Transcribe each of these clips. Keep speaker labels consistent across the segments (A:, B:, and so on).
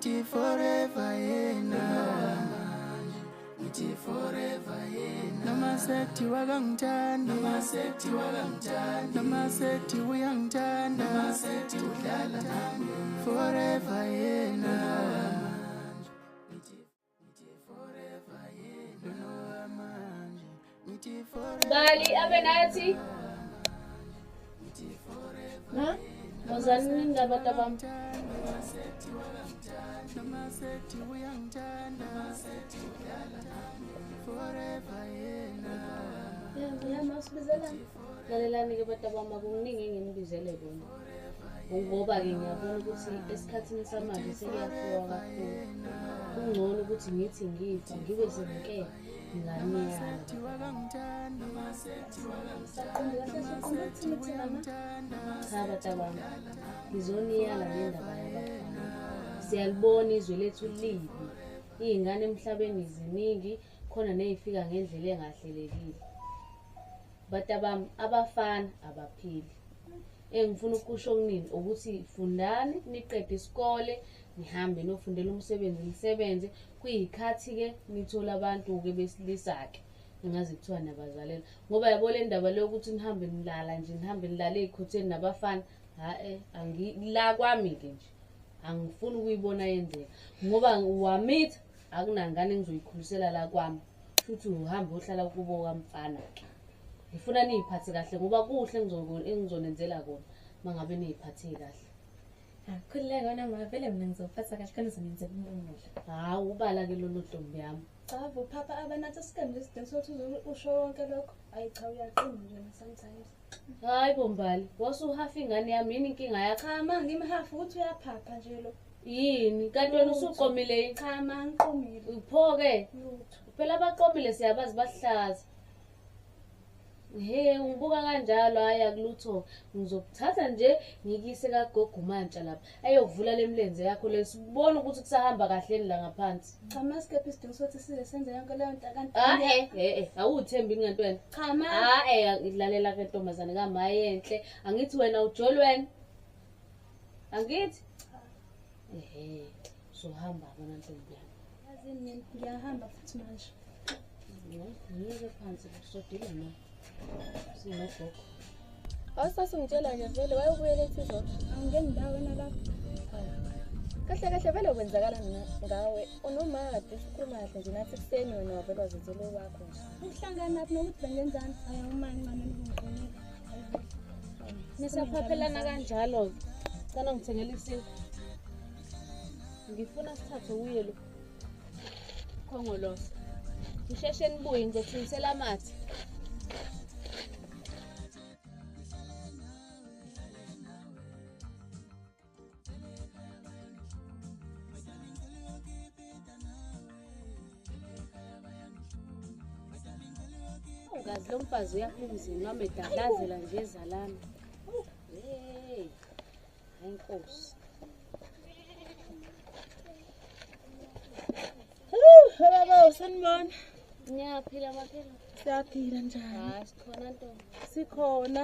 A: ngithi forever yena ngithi forever yena noma sekuthiwa kangithandi noma sekuthiwa kangithandi noma sekuthiwa uyangithanda noma sekuthiwa udlala nami forever yena ngithi forever yena manje ngithi forever
B: Bali abenathi ha Mozani indaba tabam
A: noma sekuthiwa uyangithanda noma sekuthiwa udlala nami forever yena
B: Yamasibizela lalelani ke batabama kuningi enginibizele bona ngoba ke ngiyabona ukuthi esikhathini samanje sekuyafuwa kakhulu kungcono ukuthi ngithi ngifa ngibe senke nganiyana cha batabama ngizoniyala ngendaba yabafana siyalibona izwe lethu libi izingane emhlabeni ziningi khona nezifika ngendlela engahlelekile batabama abafana abaphili engifuna ukusho kunini ukuthi fundani niqede isikole nihambe nofundela umsebenzi nisebenze kuyikhathi ke nithola abantu ke besilisa ke engazi kuthiwa nabazalela ngoba yabo le ndaba le ukuthi nihambe nilala nje nihambe nilala ezikhotheni nabafana angila kwami ke nje angifuni ukuyibona yenzeka ngoba wamitha akunangane engizoyikhulisela la kwami futhi uhamba ohlala kubo kamfana ke ngifuna niziphathe kahle ngoba kuhle engizonenzela kona mangabe niziphathe kahle
C: khulileke wena ma vele mina ngizophatha kahle khona ngizonenzela umuhle
B: hawu ubala ke lolu ntombi yami
C: cha bo papa abanathi isikembe isidingo sokuthi usho wonke lokho ayi cha uyaqina nje sometimes
B: hayi bombali wasuhafa ingane yami yini inkinga yakho
C: cha ma ngimhafu ukuthi uyaphapha nje lo
B: yini kanti wena usuqomile
C: cha ma ngiqomile
B: upho-ke
C: lutho
B: phela abaqomile siyabazi bahlaza he ngibuka kanjalo hayi akulutho ngizokuthatha nje ngikise kagogo uMantsha lapha ayokuvula lemlenze yakho lesibona ukuthi kusahamba kahle la ngaphansi
C: cha ma isikephe isidingo sokuthi size senze yonke leyo nto kanti
B: awuthembi ngento wena
C: cha ma
B: ilalela ke ntombazane kamaye enhle angithi wena ujolweni angithi sohamba bona ntombi yami
C: yazini ngiyahamba futhi manje
B: ngiyeke phansi kusodile na sinogogo
C: awusasungitshela nje vele wayebuyela ethi izolo angingeni ndaweni lapho kahle kahle vele kwenzakala ngawe unomade sikhuluma kahle nje nathi kuseni wena wavele wazenzela wakho nje uhlangana naphi nokuthi bengenzani ayawumani mama ngiqonile
B: nisaphaphelana kanjalo sana ngithengela isinkwa ngifuna sithathe uye lo khongolosa ngisheshe nibuye ngizothengisela amathe ungazi lo mfazi uyaphumzini wami edadlazela nje ezalana hayi inkosi
C: baba usanibona
B: ngiyaphila maphela
C: siyaphila njani
B: hayi sikhona ntombi
C: sikhona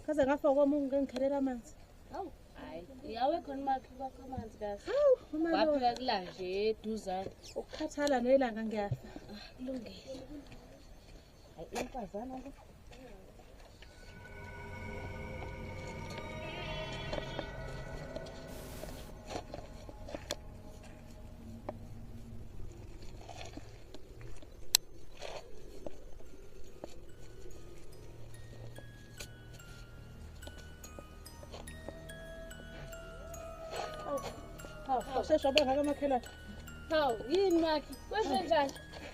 C: kaze ngafa kwami ngikhelela amanzi
B: hawu hayi yawe khona makhe bakho amanzi kahle
C: uma
B: waphela kula nje eduzane
C: ukukhathala nelanga ngiyafa
B: kulungile hayi inkazana ke
C: Shesha bengaka makhelwane.
B: hawu yini makhe kweshe njani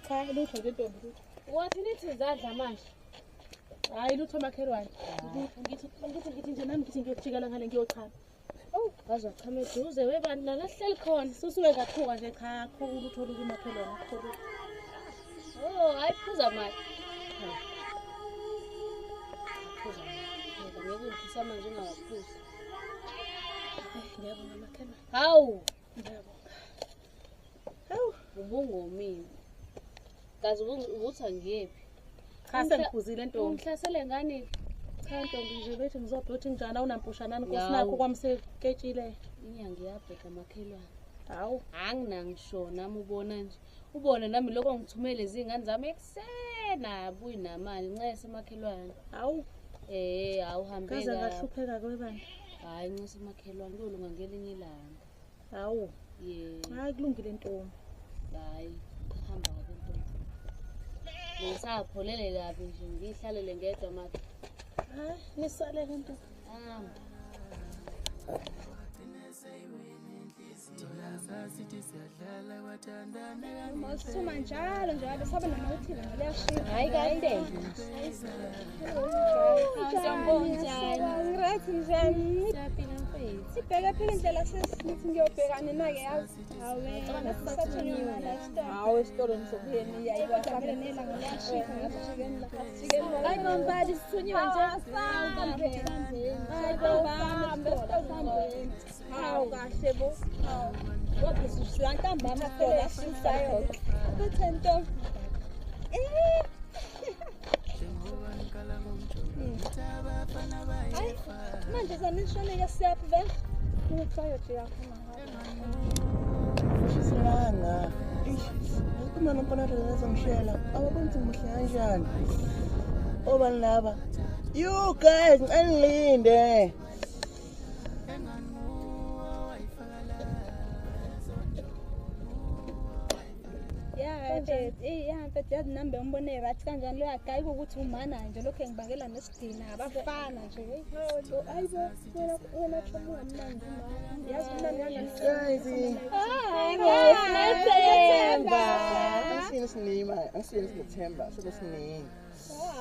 C: Cha lutho nje ntombi lutho.
B: wathi nithi zadla manje
C: Hayi lutho makhelwane. Ngithi nje nami ngithi ngiyojikela ngale ngiyochama.
B: wazachama eduze webani nalahleli khona
C: Susuke ngaphuka nje cha kakhulu lutho lukumakhelwane kakhulu.
B: hayi phuza mali phuza ngeke ngifisa manje ungawaphuza
C: Ngiyabonga makhelwane.
B: hawu
C: Ngiyabonga.
B: ubungomini kazi ubuthi angiyephi
C: Cha sengiphuzile ntombi.
B: ungihlasele ngani
C: Cha ntombi nje bethi ngizobheka njani awunampushanani
B: Yawu.
C: nkosinakho kwamseketshile.
B: inyanga iyabheka makhelwane
C: Hawu.
B: Anginangisho nami ubona nje. Ubone nami lokho ngithumele izingane zami ekusena abuyi namali ncese makhelwane.
C: Hawu.
B: Awuhambe
C: Kaze ngahlupheka kwebani.
B: Hayi ncese makhelwane kulunga ngelinye ilanga.
C: Hawu. Hayi kulungile ntombi.
B: Hayi hamba ke ntombi. Ngisapholele kabi nje ngihlalele ngedwa manje.
C: Hayi nisale ke ntombi. Masuma njalo sabe nokuthi liyashika. Hayi kahle. Ngirathi njani? Sibheke phela indlela sesithi ngiyobhekana nake yazi. Hawe isitolo nisobuyeni yayikwasabele nelanga liyashika ngasijikeni la. Hayi ngombali sithunyiwe nje. Hayi ngombali hawu kahle bo. Kodwa sisantambama kodwa sisayo. Bethe nto. Hayi manje sanishoneke siyaphi ve? Ngitsayo jika khona ngapha.
D: Silanga. Uma nompana ngizongishela. Ababonzi muhle kanjani? Obani laba? You guys, ngilinde.
C: Mfethu yazi nami bengibone bathi kanjani lo yagayi ukuthi umana nje lokho engibangela nesidina abafana nje. Hayibo wena chomo mnandi mama. Yazi mnandi kanjani?
D: Ngiyethemba. Asiyeni sinima, asiyeni sinethemba, sokusiningi.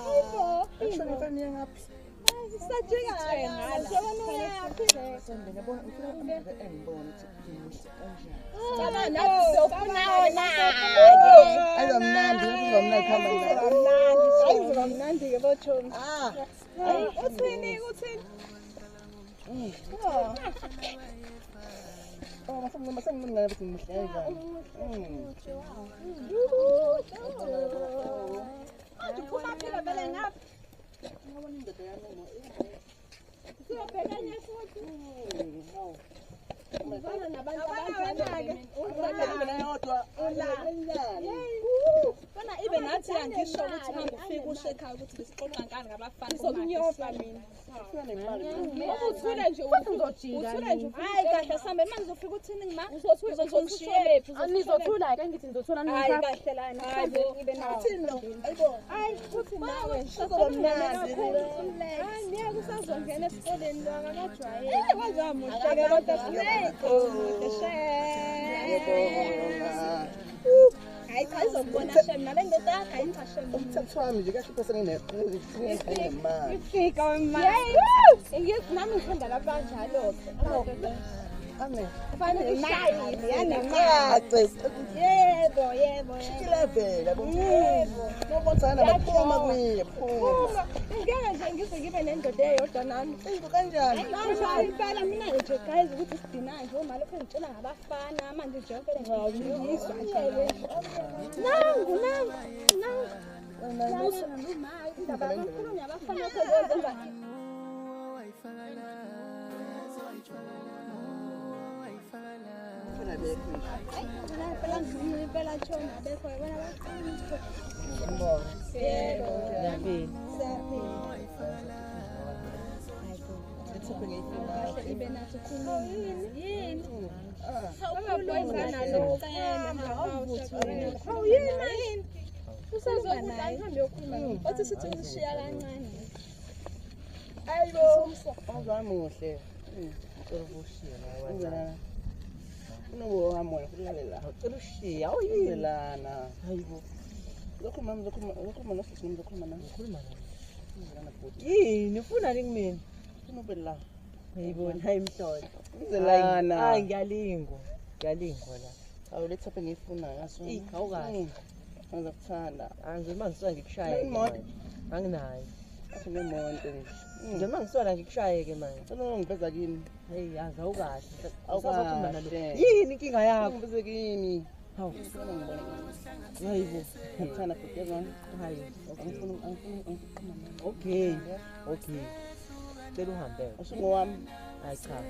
C: Hayibo.
D: Ngishona ifani ngaphi?
C: Sisajika ngathi wena uyapi?
D: Sonke ngiyabona ufuna umbe engibona ukuthi ngimuhle kanjani.
C: Baba nathi sofuna wona.
D: Ayomnandi, uzomnandi khamba
C: mnandi. Ayizomnandi ke bochomi. Uthini?
D: Masengimngane ukuthi ngimuhle kanjani.
C: Uphuma phela vele ngapha.
D: Ngibona indoda yami.
C: Siyobhekanya futhi. Ngibona nabantu abanjani. Bona ibe nathi angisho ukuthi hamba ufike ushe ekhaya ukuthi besixoxa ngani ngabafana sokunyofa mina. Uthule nje uzojika. Hayi kahle sambe manje uzofika uthini ngima? Uzongishiyele phi? Anizothula ke ngithi nizothula nini? Hayi kahle la hayi ibe nathi lo. Hayi futhi nawe sizomnandi. Hayi niya kusazongena esikoleni lo akajwayele. Kwazamuhle ke kodwa hayi cha izokubona shem nale ndoda yakho ayingashem
D: umthetho wami nje kahle phose nginemali.
C: Ifika wemali. Ngiyazi nami ngifunda lapha kanjalo ke.
D: Ame.
C: Kufanele ishayi
D: yanemali.
C: Yebo.
D: Ilevela yebo. Nobonzana baphuma kuye phuma.
C: Ngeke nje ngize ngibe nendoda eyodwa nami.
D: Into kanjani?
C: Hayi impela mina nje guys ukuthi sidina nje uma lokho ngitshela ngabafana manje nje yonke lento ngiyizwa nje. Nangu. Indaba yokukhulunywa abafana okwenza phela chona bekho wena baqinile. Yebo. Ibe nathi khuluma. Yini? Awuboyizana lo cela awuvuthule. Yini? Usazokuthi ahambe yokhuluma. Othi sithi ushiya kancane. Ayibo.
D: Azamuhle. Ngicela ukushiya nawe. Unobo hamoya kulalela.
E: Ngicela ushiya.
D: Awuyilana. Hayibo. Lokho mama nosisi ngizokhuluma nawe.
E: Ngikhuluma nawe.
D: Ngilana futhi.
E: Yini ufuna ni kumina?
D: Unobela.
E: Ngiyibona hayi mhlolo.
D: Ngizelana.
E: Hayi ngiyalingwa la.
D: Awuletha phe ngifuna ngaso.
E: Awukahle.
D: Ngizokuthanda.
E: Angize mangisuka ngikushayeke.
D: Imoto.
E: Anginayo.
D: Asinemonto nje.
E: Nje mangisuka ngikushayeke manje.
D: Cela ungibeza kimi.
E: Hey yazi awukahle.
D: Awukahle.
E: Nalo. Yini inkinga yakho?
D: Ungibeze kimi.
E: Hawu.
D: Hayibo. Ngithanda futhi yezona.
E: Hayi.
D: Angifuni.
E: Okay. Cela uhambe.
D: Usungowami.
E: Hayi cha.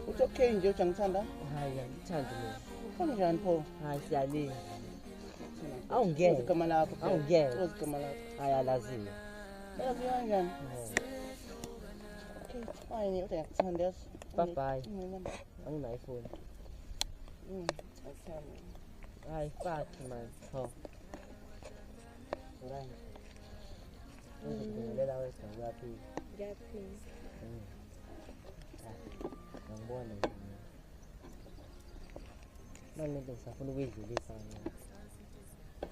D: Uthi okay nje uthi angithanda.
E: Hayi angithandi mina.
D: Kanjani pho?
E: Hayi siyalinga. Awungeke.
D: Igama lakho.
E: Awungeke.
D: Igama lakho.
E: Hayi alaziwe.
D: Yazi kanjani? Okay, fine. Uyakuthanda.
E: Bye bye. Angina iPhone.
D: Athanda.
E: Hayi fuck man. Ho. Right. Ngizokubongelela wethu laphi.
C: Ngiyaphila.
E: Ngibona nje. Manje ngisafuna ukuyidlulisa kancane.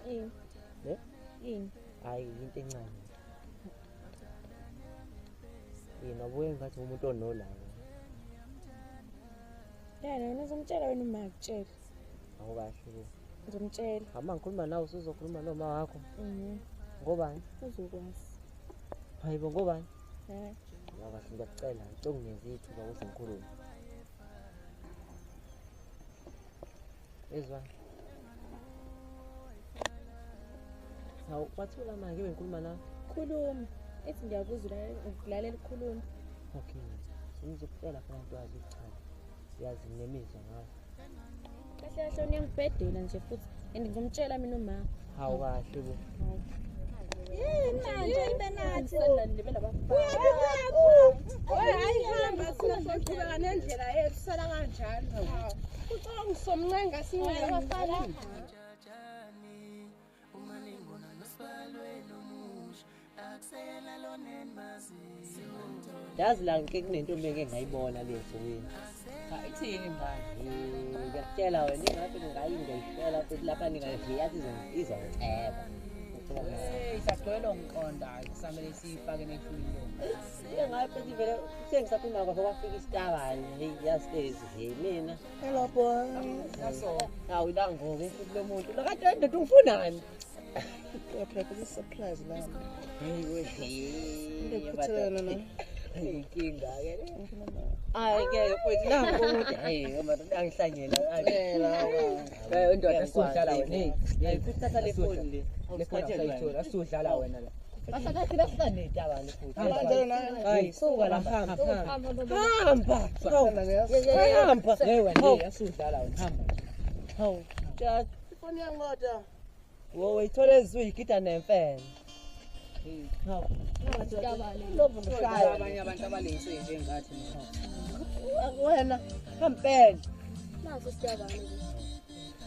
C: Yini?
E: Ne?
C: Yini?
E: Hayi into encane. Yena ubuye ngathi umuntu onolaka.
C: Yena ngizomtshela wena uma akutshela.
E: Awukahle.
C: Ngizomtshela.
E: Hamba ngikhuluma nawe usuzokhuluma noma wakho. Ngobani?
C: Uzokwazi.
E: Hayibo ngobani?
C: Hayi.
E: Ngakahle ngiyakucela ukungenza ithuba ukuthi ngikhulume. Ezwa. Hawu bathula manje ngibe ngikhuluma nawe.
C: Khuluma. Ethi ngiyakuzwa ukulalela ukukhuluma.
E: Okay. Ngizokutshela khona into yazi ukuchana. Uyazi nginemizwa ngawe.
C: Kahle kahle uyangibhedela nje futhi ngizomtshela mina uma.
E: Hawu kahle bo.
C: Manje ibe nathi.
F: Hayi hamba sizoqhubeka nendlela yethu sala kanjalo. Ucela ngisomncenga sinyele abafana.
E: Yazi la ngeke kunentombi engayibona le nsukwini.
D: Ithini manje?
E: Ngiyakutshela wena ingathi ngingayingehlela futhi lapha ningaziya izongiceba.
D: Isagcwele ngiqonda kusamele sifake nehlulilo.
E: Ngabe futhi vele sengisakhuluma kwakho kwafika isitabane hey yasitezi hey mina.
D: Hello boy.
E: Yaso. Hawu la ngoke futhi lo muntu. Lokade ndoda ufunani?
D: Uyapheka surprise la.
E: Hey we.
D: Ngikuthelana na.
E: Inkinga ke. Hayi ke futhi nangu ukuthi hey ngoba angihlanyela.
D: Hey ndoda sidlala wena.
E: Hey kuthatha le phone le.
D: Lesikhathi asudlala wena la.
E: Basakathi basaneti abantu futhi.
D: Kanjalo na.
E: Hayi suka la hamba.
D: Hamba.
E: Hamba.
D: Hey wena asudlala wena hamba.
E: Hawu. Tjat.
D: Ifoni yangoda.
E: Wo uyithole ezuyigida nemfene. Hawu. Lobo ngishaya
D: Abanye abantu abalengise njengathi
E: wena kampela.
C: Naso siyabana.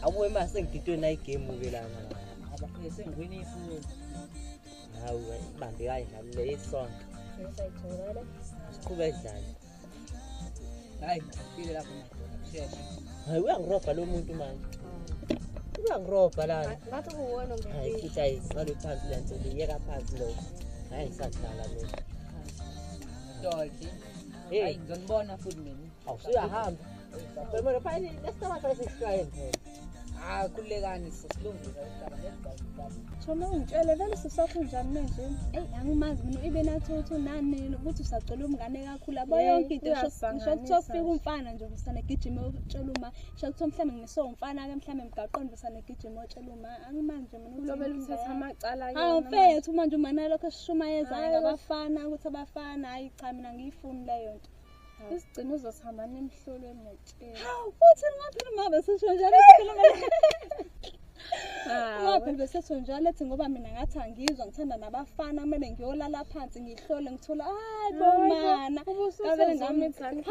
E: Abuye mase ngididwe na igame ke la mama.
D: abafese ngwini ifoni.
E: Hawu ibambe kanjani le isonto.
C: Ngisayithola.
E: Siqhube edlala.
D: Hayi, ngifike lapho sheshe.
E: Hayi uyangiroba lo muntu manje. Uyangiroba lana.
C: Ngathi kuwona
E: Hayi
C: ngempilo.
E: futhi ayisale phansi lento liyeka phansi lo. Hayi ngisadlala lo.
D: Dolphy.
E: Hey.
D: Hayi ngizonibona futhi mina.
E: Awusuyahamba. Phela phela lesitaba phela sisishayeni phela.
D: Kulekani sisilungisa isitaba nesibaba.
F: Thoma ungitshele vele sisakho njani manje?
C: Angimazi mina ibe nathotho nani ukuthi usacela umngane kakhulu abo yonke into ngisho kufika umfana nje usane gijima utshela uma ngisho kuthi mhlawumbe ngiso umfana ke mhlawumbe emgaqweni usane gijima utshela uma angimanje mina
F: Ulobela uthatha amacala
C: hawu mfethu manje uma nalokho esishumayezayo ngabafana ukuthi abafana hayi cha mina ngiyifuni leyo nto
F: isigcino uzosihamba nemhlolweni ngiyatshela.
C: hawu futhi ngaphela mabe sisho njalo Ngaphela besethu njalo ethi ngoba mina ngathi angizwa ngithanda nabafana kumele ngiyolala phansi ngihlole ngithola hayi bomana
F: Kabele ngamithani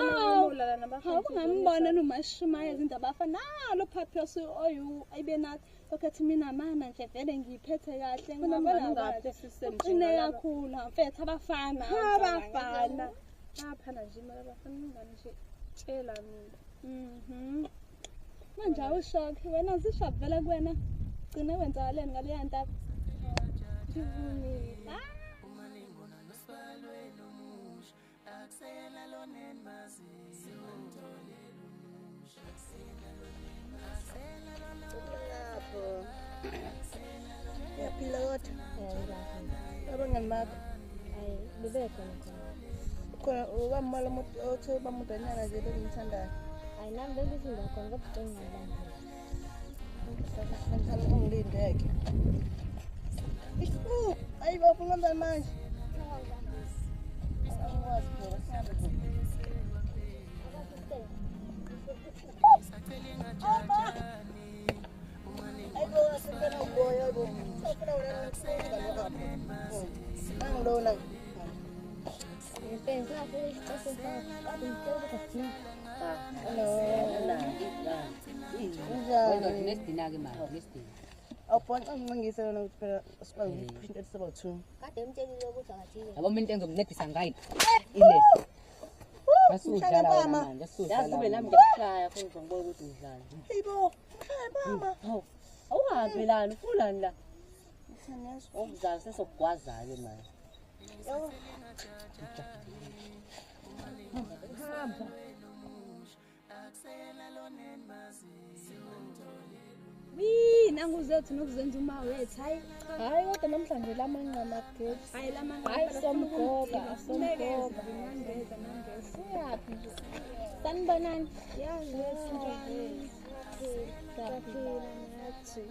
F: ulala nabafana.
C: hawu ngambona nomashumaye izinto abafana lo phaphi oyu ayibe nathi okhethi mina mana nje vele ngiyiphethe kahle ngibona
F: ngaphi sisem
C: qine kakhulu mfethu abafana
F: Aphana nje imali abafana ngani nje tshela mina.
C: manje awushokhi wena zishop vele kuwena gcine wenzakaleni ngaleya nto
F: Ngivumile.
D: Yaphila kodwa. Abangani bakho.
C: hayi libekho
D: Khona ubamala umuntu othe bamudanyana nje bengithandayo.
C: hayi nami bengithi ngakhona ngobucinga bami
D: Ngithanda ungilindeke. Ayi bafuna ngani manje? Angikwazi phela sihambe kude.
E: Wena nesidina-ke manje nesidina.
D: Awubhonca ngicingise wena ukuthi phela siba uphisha into siba 2.
E: Yabo mina into engizokuncedisa ngayo. Ile. Masudlala manje, asudlala. Yazi nami ngikushaya futhi ngibona ukuthi udlala.
D: Hayibo. Mama.
E: Hawu. Awuhambe lana, ufulani la. Okuzayo sesokugwaza-ke manje.
D: Yabo.
E: Hamba.
C: Nangu zethu nokuzenza uma wethu hayi kodwa namhlanje lamanqama kugethi hayi lamanqama somgoba nangeza siyapi nje sanibonani yazi ngiyaphila nathi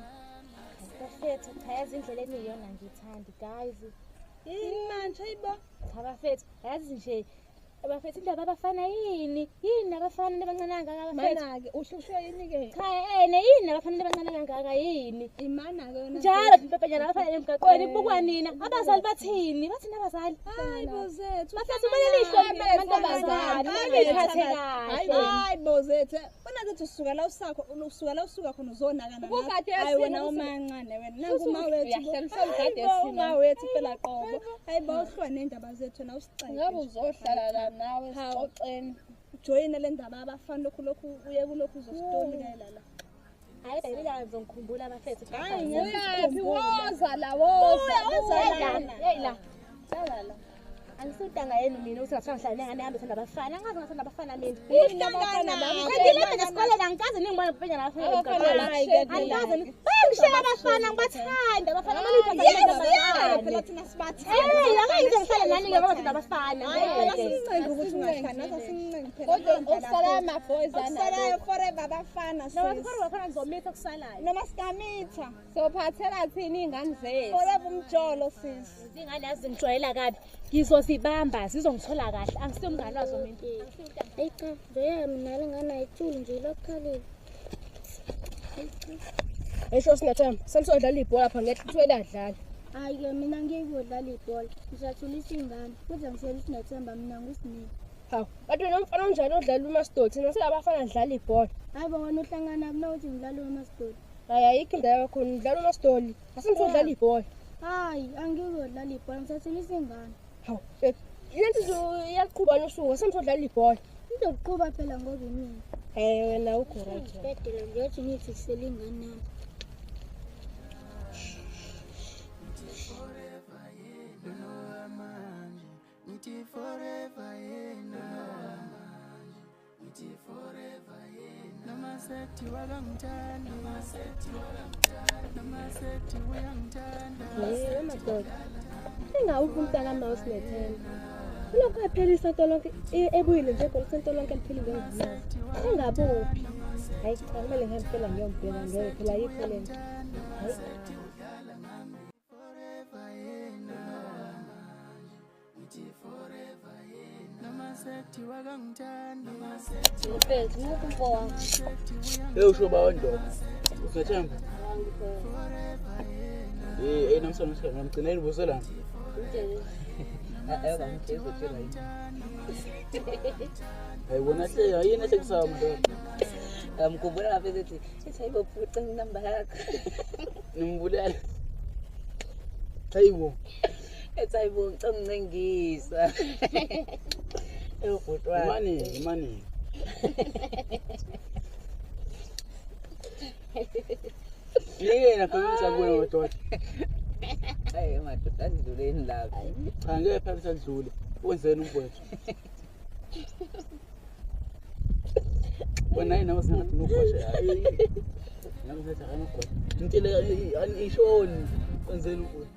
C: bafethu yazi indlela eniyona ngithandi guys yini manje hayibo cha bafethu yazi nje abafethu indaba abafana yini abafana abancananga abafethu mana-ke uhlushwe yini-ke cha yini abafana abancananga kangaka yini imana-ke njalo mpepenyana abafana emgaqweni kubukwa nina abazali bathini abazali hayi bozethu bafethu kumele lihloniphe amantombazane niphathe kahle hayi bozethu bona ukuthi usuka la usuka khona uzonakana hayi wena umancane wena nakuma wethu uma wethu phela qobo hayi bawuhlwa nendaba zethu na usicela ngabe uzohlala la nawe sixoxeni joyina le ndaba abafana lokhu uye kulokhu uzositoli kaela la hayi baby la ngizongikhumbula abafethu hayi ngiyaphi woza la hey la la angisudanga yenu mina ukuthi ngahlala ngane ngihambe thanda abafana ngazi ngathanda abafana mina ngidile esikoleni angikaze ningibona kuphenya abafana angikaze bayangishela abafana ngibathanda abafana amalipha phela thina sibathanda akayize ngihlale nani ke ngoba thina abafana phela sincenga ukuthi ungahlala nathi sincenga phela kodwa usala ama boys ana usala forever abafana noma forever khona ngizomitha kusalayo noma sikamitha sophathela thina ingane zethu forever umjolo sisi ingane yazi ngijwayela kabi ngizozibamba sizongithola kahle angisiyomngane wazo mina hey cha nje mina lengane ayithuli nje lokhalile esho sinathamba senisodlala ibhola lapha ngiyethwele adlala hayi ke mina ngiyodlala ibhola ngisathulisa ingane kodwa ngisele sinathamba mina ngusinini hawu kanti nomfana onjani odlala uMasidoti naselabafana adlala ibhola hayi bona uhlangana mina uthi ngidlala uMasidoti hayi ayikho indawo yakho ngidlala uMasidoli asimsodlala ibhola hayi angiyodlala ibhola ngisathulisa ingane hawu lento iyaqhuba nosuku samsodlala ibhola izoqhuba phela ngoba yini wena ukho right bedela ngiyothi ngithi kusela ingane nami
A: Ngithi forever yena ngithi forever yena noma sethi wakangithanda noma sethi uyangithanda
C: hey madoda engawuphi umntana mouse nethemba lokho ephelisa into lonke ebuyile nje kodwa into lonke liphilile ngizima engabuphi hayi cha kumele ngihambe phela ngiyombheka ngeke phela yikho lento hayi
A: sethi wakangithanda
B: Mfethu muku mfowami.
D: Usho ba wendoda. Usathemba? Namsana usikhathi ngamgcinela ibuselana.
E: Bangitshela utshela yini.
D: Hayibona hle yini esekusaba mndoda.
E: Ngamkhumbula lapha ethi hayibo phuca inamba yakho.
D: Nimbulala. Hayibo.
E: Ethi hayibo ngicela ungincengisa. Ubhutwa.
D: Imani. Yena phakathi kuwe madoda.
E: Hayi madoda adluleni lapha.
D: Cha ngeke phakathi adlule. Wenzeni umfowethu? Wena yena wasengathi nogwasha. Nami ngithi akanogwasha. Intile anishoni. Wenzeni umfowethu?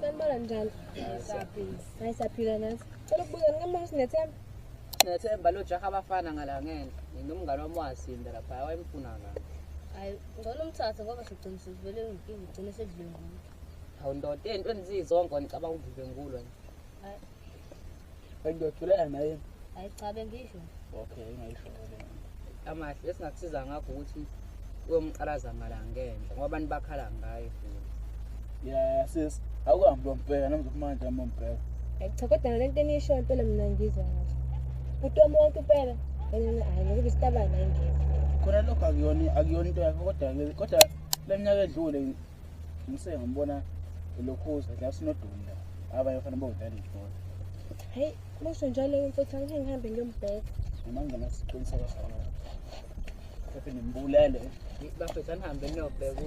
C: Sanibona njalo. Hayi saphila nathi. Cela ukubuza ngama sinethemba.
E: Nethemba lo jaha abafana ngala ngene. Ngingumngane wami wasinda lapha wayemfuna ngani.
B: Hayi ngona umthatha ngoba sigcina sivele inkingi ugcine sedlule ngani.
E: Hawu ndoda into enzizonke ngicabanga uvive ngulo nje.
D: Hayi ngiyothulela naye.
B: Hayi cha bengisho.
D: Okay ngayisho le.
E: amahle esingakusiza ngakho ukuthi uyomqalaza ngala ngenhla ngoba abantu bakhala ngayo futhi.
D: Yeah, sis. Awuhambi lombheka namanje amombheka.
C: Cha kodwa lento enisho impela mina ngizwa ngathi. Utomo wonke impela. Hayi ngoba isitabana ingeke.
D: Khona lokho akuyona into yakho kodwa leminyaka edlule ngibona lokhuza la sinodunda abanye fanele bawudala ibhola.
C: Hayi kusho njalo mfowethu angeke ngihambe ngiyombheka.
D: Manje ngasiqiniseka sana. Lapha nimbulele.
E: Bafethu anihambe niyobheka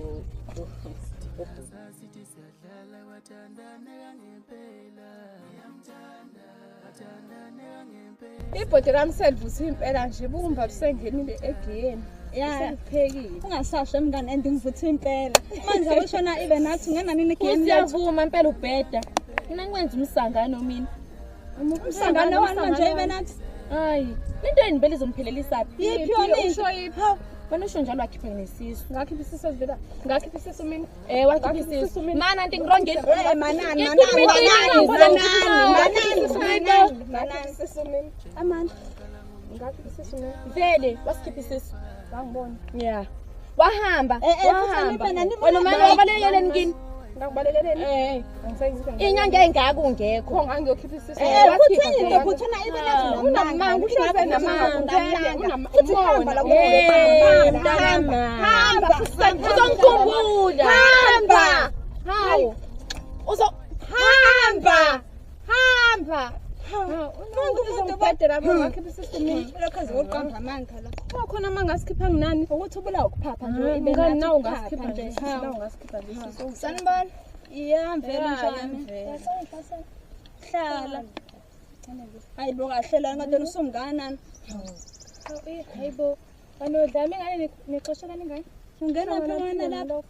A: Sithi siyadlala wathandane kangempela. Ngiyamthanda wathandane kangempela.
F: Ibhodi lamselvusa impela nje bukumba busengenile egame. Sekuphekile.
C: Ungasasho mngane andingivutha impela. Manje awushona ibe nathi ngena nini game
F: Usiyavuma impela ubheda. Mina ngikwenza umsangano mina.
C: Umsangano wani manje ibe nathi?
F: Hayi, into enibele izomphelelisa phi?
C: Yiphi yona
F: usho yiphi? Wena usho njalo wakhipha nesisu. Ngakhipha isisu vela. Ngakhipha isisu mina. Wakhipha isisu mina. Mana anti ngirongile.
C: Manani
F: isisu mina.
C: Amandla.
F: Ngakhipha isisu mina. Vele wasikhipha isisu. Ngangibona. Yeah. Wahamba. Wena manje wabalekele ngini. Ngakubalekele. Inyanga engaka ungekho ngangiyokhipha isisu.
C: Kuthini into kuthona ibe nathi namanga
F: Uhlabe namanga.
C: Hamba
F: uzongikhumbula. Hamba. Hawu. Hamba. Uzongibhedela ngakhipha isisu mina.
C: lokho zoqamba amanga la.
F: Khona mangasikhipha nginani ukuthi ubulawa ukuphapha nje ibe nathi nawo ngasikhipha nje. Nawo ngasikhipha nje isisu.
C: Sanibona. Iyamvela njani? Hlala. Hayibo kahle la ngathi usumnganani.
F: Hayibo. Banodlame ngane nexesha kaningani?
C: Ungena phakathi lapha.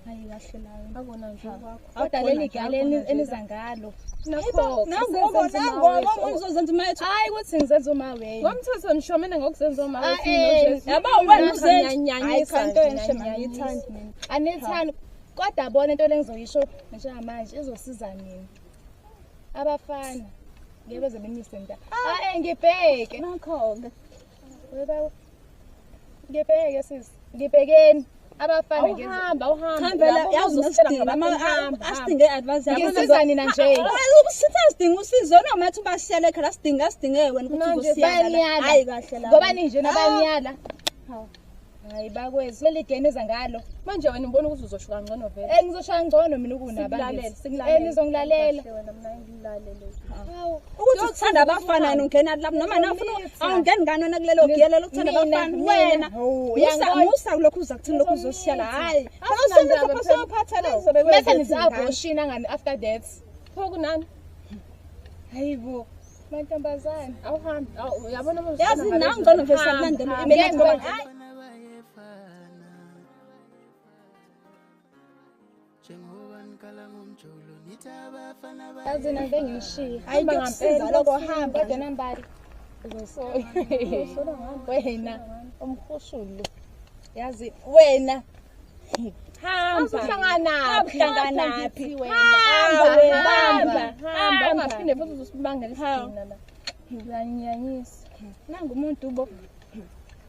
C: Hayi kahle la.
F: Akona nje kwakho. Kodwa leli gale eniza ngalo.
C: Nangoba ngizozenza imayethu.
F: Hayi ukuthi ngizenza uma wena. Ngomthetho nisho mina ngokuzenza uma wena.
C: Yabo wena uzenza. Hayi kanto enhle mangiyithandi mina.
F: Anithani kodwa abone into lengizoyisho njengamanje izosiza nini? Abafana ngeke beze bemise nta. Ngibheke.
C: Nakho-ke.
F: Weba ngibheke sisi. Ngibhekeni. Abafana
C: uhamba khambela yazi nesidingo asidinge advance yabo
F: ngisiza nina nje
C: sidinga usizo noma athi basiyale ekhaya sidinge wena ukuthi uzosiyala hayi kahle la
F: ngoba ninje nabanyala hayi bakwezi leli geneza ngalo manje wena ngibona ukuthi uzoshuka ngcono vele ngizoshuka ngcono mina ukunabantu nizongilalela wena mina ngilalele
C: ukuthi uthanda abafana ungena lapha noma nafuna awungeni ngani wena kulelo giyela lokuthanda abafana wena musa lokhu uza kuthini lokhu uzosiyala hayi awusenza kusophatha lo
F: bese nizabhoshina ngani after that kunani hayibo mantombazana awuhambi uyabona manje
C: yazi nangcono vese salandela imini ngoba hayi
F: yazi nake ngishiya hamba ngempela lokho hamba kodwa nambali uzosoya wena umkhushulu yazi wena hamba uhlanganaphi hamba ungaphinde futhi uzosibangela isidina la ngiyanyanyisa
C: nangu umuntu ubo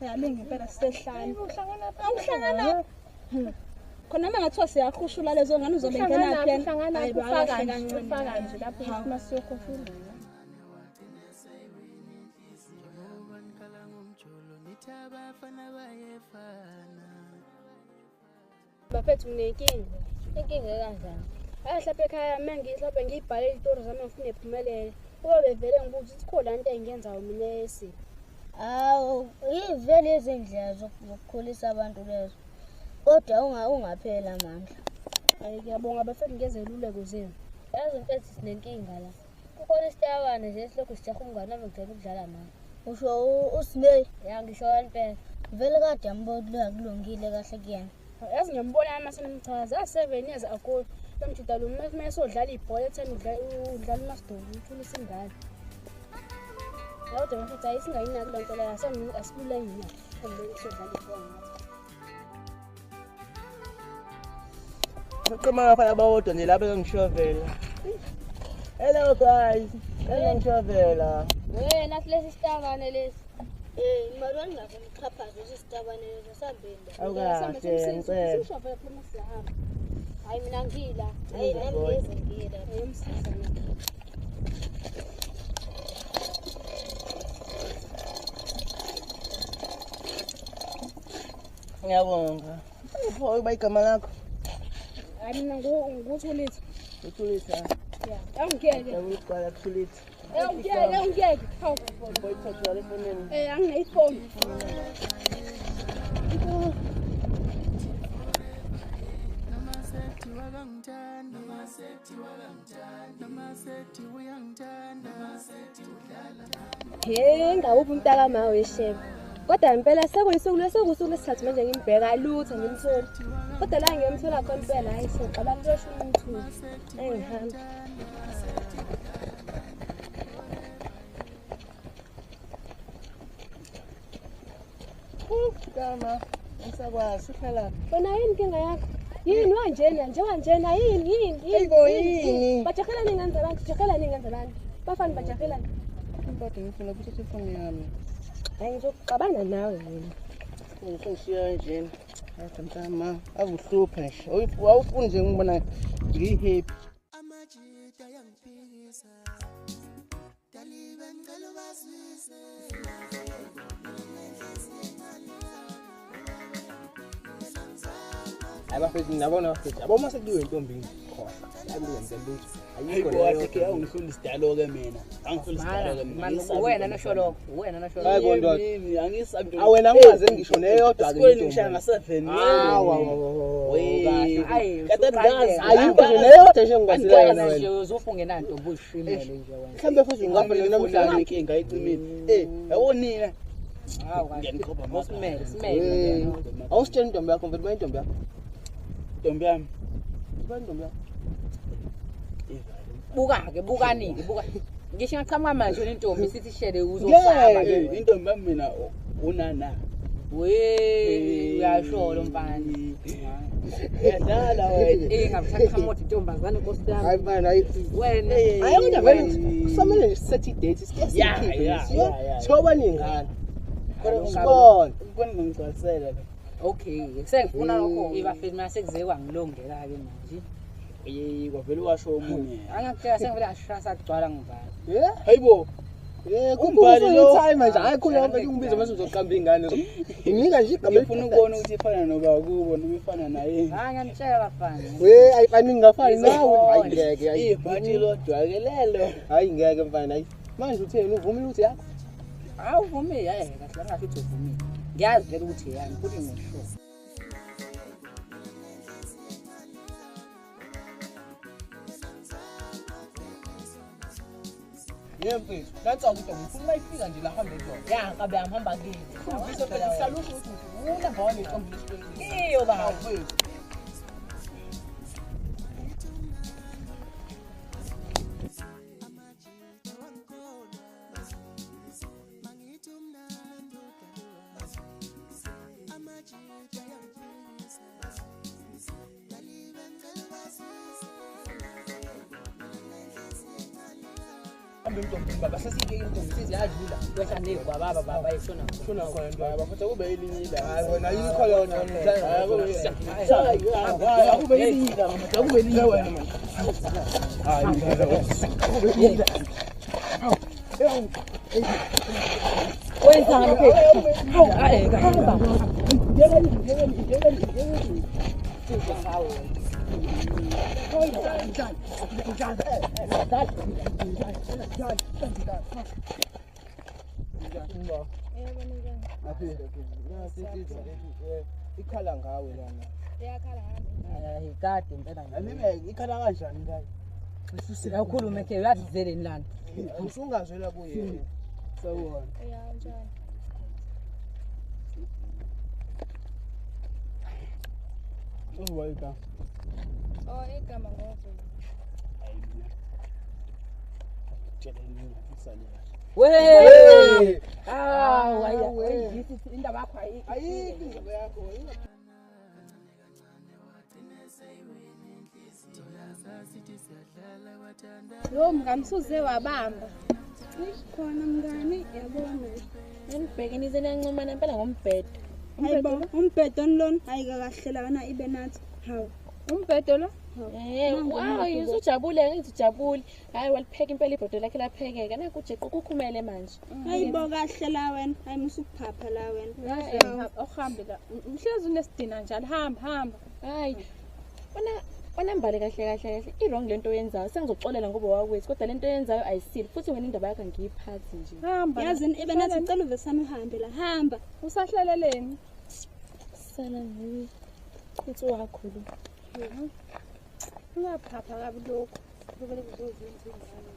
C: uyalinga impela sisehlane uhlangana khona mangathiwa siyakhushula lezo ngane uzobe ngena phela
F: hayi bafaka nje lapho masiyokhushula
G: bafethu nginenkinga inkinga kanjani ahlapha ekhaya mangihlambe ngibhale izitori zami ngifune iphumelele kuba bevele ngibuza ukuthi khona into engiyenzayo mina esi
H: awu ivele izindlela zokukhulisa abantu lezo kodwa ungaphela amandla
G: hayi ngiyabonga bafethu ngezeluleko zenu yazi mfethu sinenkinga la kukhona isitawana nje esilokhu sijaha umngane nami ngicela ukudlala naye
H: usho uSmith
G: ya ngisho impela
H: vele kade yambona kulungile kahle kuyena
G: yazi ngiyambona amasemchaza 7 years ago lomjida lo mase sodlala ibhola ethanda udlala uMasidolo uthulisa ingane yawude mfethu ayisingayinaki lonto la asibula yini sodlala ibhola
E: Qema ngafana bawodwa nje lapha engishovela. Hello guys. Engishovela.
G: wena silesi sitabane lesi
H: Imali wangafuna uxhaphaza usisitabane lezo sambeni.
E: Awukahle ngicela.
G: Hayi mina ngila.
H: Hayi nami ngeze ngila.
G: Ayomsiza mina.
E: Ngiyabonga. Upho bayigama lakho.
G: Hayi mina nguThulitha.
E: Uthulitha.
G: Yeah. Awungiyeke.
E: Uqala kuthulitha.
G: Awungiyeke. Hawu.
E: Boyithatha le fonini.
G: Angineyifoni. Ngawuphi umntaka ma wesheba. Kodwa impela sekusuku lesithathu manje ngimbheka lutho ngimtholi. Kodwa la ngiyamthola khona impela hayi soqala losho umuntu. Engihamba.
E: Kama ngisakwazi uhlala.
G: Wena yini inkinga yakho? Yini wanjena njenganjena yini?
E: Hayibo yini?
G: Bajahela ningenza abantu, jahela ningenza abantu. Bafana bajahela.
E: Kodwa ngifuna ukuthatha ifoni yami.
G: Hayi ngizoxabana nawe wena.
E: Ngishiya nje. Hayi mntama, akuhluphe nje. Awufuni nje ngibona ngihappy.
A: Amajita yangiphikisa. Dalibe ngicela ubazwise.
I: Abafethu nabona abafethu aboma sekuliwe intombini khona ayiwenze lutho ayikho
D: Hayibo ke awungifundisi dialogue mina angifundisi dialogue mina
E: Wena nasho lokho.
I: Hayibo ndoda
D: mimi angisabi
I: awena ngimaze ngisho neyodwa ke
D: Sikole ngishaya nga7
E: Hayi,
I: ayikho nje neyodwa nje ngingazile
E: Wena
I: wena
E: nje uzofunge nanto bushimele nje wena.
I: mhlambe futhi ngapha namhlanje
D: inkinga ayicimile yabo nina
E: Hawu kahle.
D: ngiyanikhoba
E: Mosimele.
I: awusitshela intombi yakho mfethu bayintombi yakho
D: ntombi yami
I: bayintombi yakho
E: Bukanike. Ngisho ngaqhamuka manje lentombi sithi shele uzofaka ke.
D: intombi yami mina unana
E: Uyasho lo mfana.
D: yadala wena
E: Ngabuthatha intombazane Nkosi yami.
I: hayi man hayi
E: Wena
I: ayona vele kusamele nje sithi date sike
D: Yeah.
I: thoba ningane kodwa usibona
D: ngigcwalisela
E: okay, sengifuna lokho ibafethu mase kuzekwa ngilongela ke manje.
D: kwavele washo omunye
E: Angakutshela sengivele ashasa kugcwala ngivalo.
D: hayibo
I: kumbali lo time nje hayi khona mfethu ungibiza mase uzoqamba ingane nginika nje igama
D: ngifuna ukubona ukuthi ifana noba kubo noma ifana naye
E: Ngiyamtshela bafana.
I: we ayifani ngafani nawe hayi ngeke hayi
D: ibhathi lodwakelelo
I: hayi ngeke mfana hayi manje utheni uvumile ukuthi yakho
E: Awuvumi kahle ngathi uthi uvumile. Ngiyazi vele ukuthi yani futhi ngisho.
I: yemfethu lantsaka ukuthi ngifuna mayifika nje la hambe kuzona
E: Ya ngabe amhamba kini.
I: ufisa phela sisalusho ukuthi ufuna ngawa nentombi lesicelo
E: Iyo baba.
I: hambe intombi baba sesike intombi siziyadlula
E: Kwesha nezwa baba yishona.
I: shona khona into yabo
D: bafutha kube elinye ilanga
I: hayi wena yikho yona
D: kube elinye ilanga kube elinye wena man
E: Wenzani ke? Hayi kahamba.
I: ikhala ngawe lana
E: Hayi kade impela.
D: alime ikhala kanjani la
E: Uyakhuluma ke uyazizele lana.
I: usungazwela kuye
D: sawona uwayika
C: Igama ngoku.
D: tjeleni usalela
E: We! Waya. Indaba yakho
I: ayikho indaba yakho
C: Lo mngamsuze wabamba. Khona mngani yabona.
F: Nibhekeni izenancumana impela ngombhedo.
C: Hayibo, umbhedo lona ayikakahle lana ibe nathi. Hawu.
F: Umbhedo lo? Wow, usujabule ngithi jabule. Hayi walipheka impela ibhodo lakhe laphekeka. Naku ujeqo kukhumele manje.
C: Hayibo kahle la wena. Hayi musukuphapha la wena.
F: Awuhambe la. Mhlezi unesidina njalo hamba. Hayi. Wona mbale kahle. I-wrong lento oyenzayo. Sengizoxolela ngoba wakwethu kodwa lento oyenzayo ayisile. Futhi wena indaba yakho ngiyiphathi nje.
C: Hamba. Yazini ibe nathi ucela uvesana uhambe la. Hamba.
F: Usahlaleleni? Sala ngiyi. Uthi wakho lo. Ungaphapha kabi lokho. Vele kuzozenza ingane.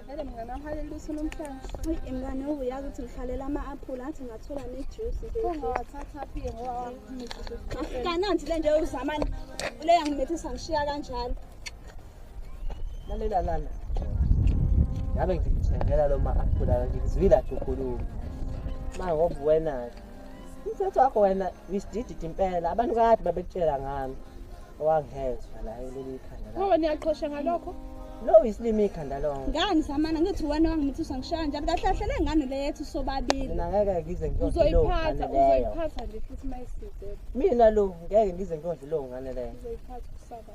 F: Vele mngana uhalela uthi nomhlanje.
C: Hayi ingane uyazi ukuthi ngihlalela ama-aphula athi ngathola ne-juice nje.
F: Ungawathatha phi ngoba
C: kananti le nje uzamani le yangimethisa ngishiya kanjalo.
I: Lalela lana. Ngabe ngikuthengela lo ma-aphula ngikuzwile athi ukhuluma. Manje ngoba wena umthetho wakho wena wisidididi impela abantu kade babekutshela ngami. Owangezwa la leli ikhanda la.
F: Ngoba niyaqhosha ngalokho?
I: Lo isilimi ikhanda lonke.
C: Ngani zamana ngithi wena wangimethisa ngishiya njalo kahle kahle le ngane le yethu sobabili.
I: Mina ngeke ngize ngiyodla lo ngane leyo.
F: Uzoyiphatha nje futhi mayisizele.
I: Mina lo ngeke ngize ngiyodla lo ngane leyo.
F: Uzoyiphatha kusaba.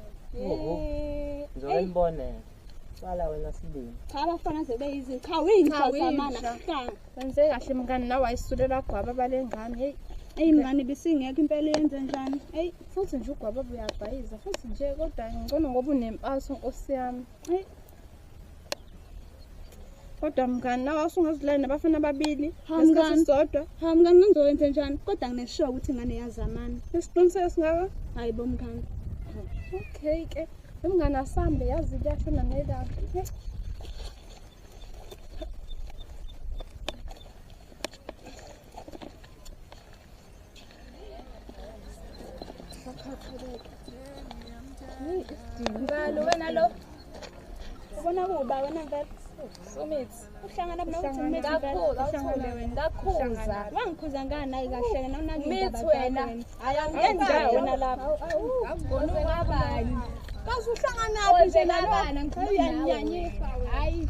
I: Ngizonibonela. Wala wena silimi.
C: Cha abafana sebeyizi cha uyinhla zamana.
F: Wenze kahle mngani nawe ayisulela gwaba balengane. Hey
C: Ey mngani bisingekho impela yenze njani?
F: Hey futhi nje ugwaba uyabhayiza futhi nje kodwa ngcono ngoba unempaso Nkosi yami. Hey kodwa mngani nawe usungazilana nabafana ababili ngesikhathi sodwa.
C: Ha mngani ngizowenza njani? Kodwa ngineshow ukuthi ingane yazamani.
F: Isiqiniseko singaka?
C: Hayibo mngani.
F: Okay ke. Umngane asambe yazi kuyashona nelanga.
C: Ngalo wena lo. Ubona kuba wena vele.
F: Sumithi.
C: Uhlangana nokuthi mithi
F: uhlangana wena ngakhuza.
C: Wangikhuza ngani hayi kahle na
F: Mithi wena.
C: Ayangenza wena lapha.
F: Akubona ngabani.
C: Kaze uhlangana naphi nje labana ngikhuluma nawe.
F: Hayi.